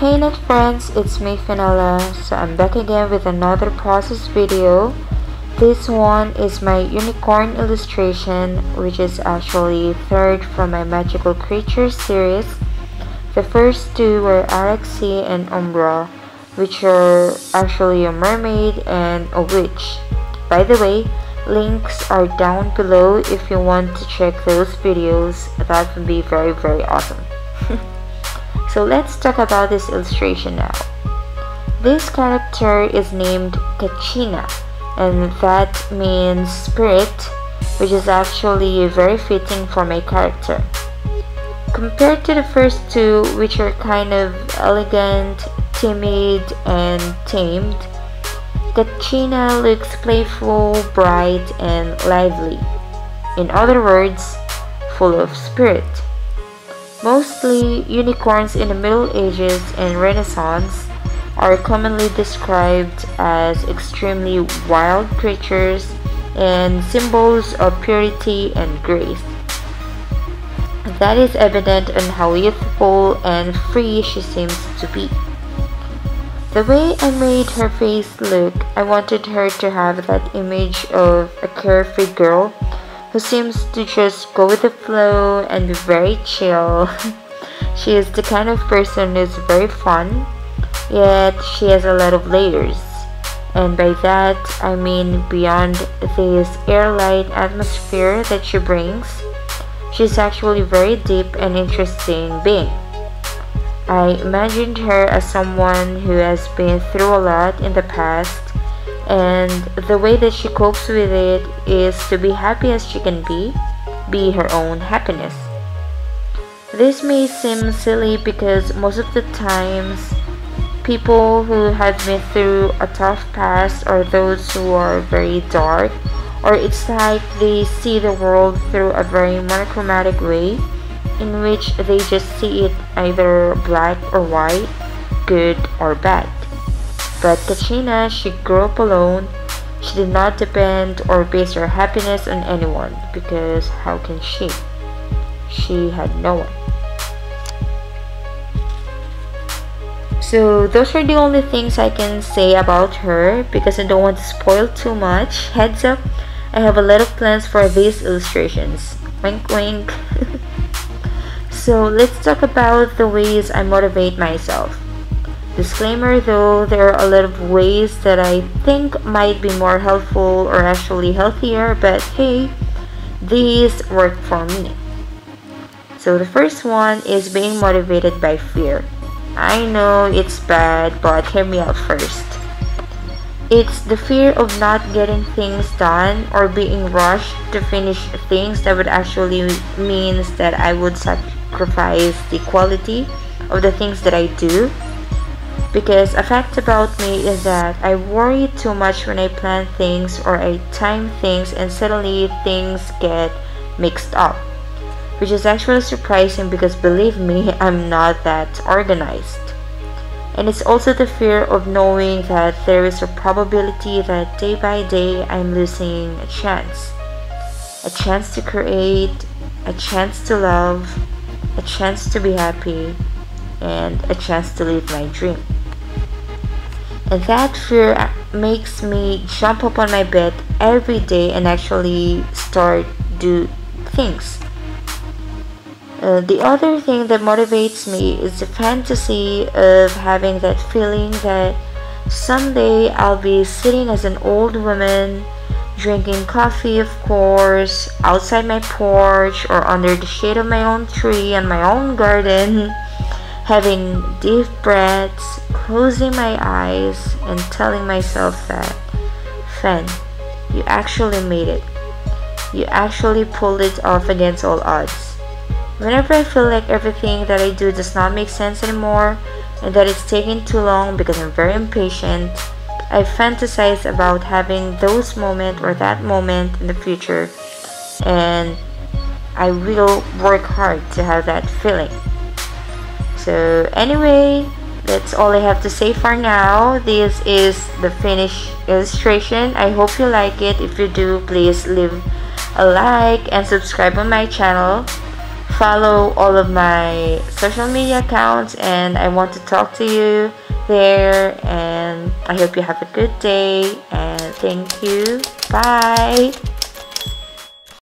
Hey net friends, it's me Fenella. So I'm back again with another process video. This one is my unicorn illustration, which is actually third from my magical creatures series. The first two were ARAXIE and UMBRA, which are actually a mermaid and a witch. By the way, links are down below if you want to check those videos. That would be very awesome. So let's talk about this illustration now. This character is named Kachina, and that means spirit, which is actually very fitting for my character. Compared to the first two, which are kind of elegant, timid, and tamed, Kachina looks playful, bright, and lively. In other words, full of spirit. Mostly, unicorns in the Middle Ages and Renaissance are commonly described as extremely wild creatures and symbols of purity and grace. That is evident in how youthful and free she seems to be. The way I made her face look, I wanted her to have that image of a carefree girl who seems to just go with the flow and be very chill. She is the kind of person who's very fun, yet she has a lot of layers. And by that, I mean beyond this air-light atmosphere that she brings, she's actually very deep and interesting being. I imagined her as someone who has been through a lot in the past, and the way that she copes with it is to be happy as she can be her own happiness. This may seem silly because most of the times, people who have been through a tough past are those who are very dark, or it's like they see the world through a very monochromatic way, in which they just see it either black or white, good or bad. But Kachina, she grew up alone. She did not depend or base her happiness on anyone, because how can she? She had no one. So those are the only things I can say about her, because I don't want to spoil too much. Heads up, I have a lot of plans for these illustrations. Wink wink. So let's talk about the ways I motivate myself. Disclaimer though, there are a lot of ways that I think might be more helpful or actually healthier, but hey, these work for me. So the first one is being motivated by fear. I know it's bad, but hear me out first. It's the fear of not getting things done or being rushed to finish things that would actually means that I would sacrifice the quality of the things that I do. Because a fact about me is that I worry too much when I plan things or I time things and suddenly things get mixed up. Which is actually surprising because believe me, I'm not that organized. And it's also the fear of knowing that there is a probability that day by day I'm losing a chance. A chance to create, a chance to love, a chance to be happy, and a chance to live my dream. And that fear makes me jump up on my bed every day and actually start do things. The other thing that motivates me is the fantasy of having that feeling that someday I'll be sitting as an old woman, drinking coffee of course, outside my porch or under the shade of my own tree and my own garden, having deep breaths, closing my eyes and telling myself that, Fen, you actually made it. You actually pulled it off against all odds. Whenever I feel like everything that I do does not make sense anymore and that it's taking too long because I'm very impatient, I fantasize about having those moments or that moment in the future, and I will work hard to have that feeling. So anyway, that's all I have to say for now. This is the finished illustration. I hope you like it. If you do, please leave a like and subscribe on my channel. follow all of my social media accounts, and I want to talk to you there. And I hope you have a good day, and thank you. Bye.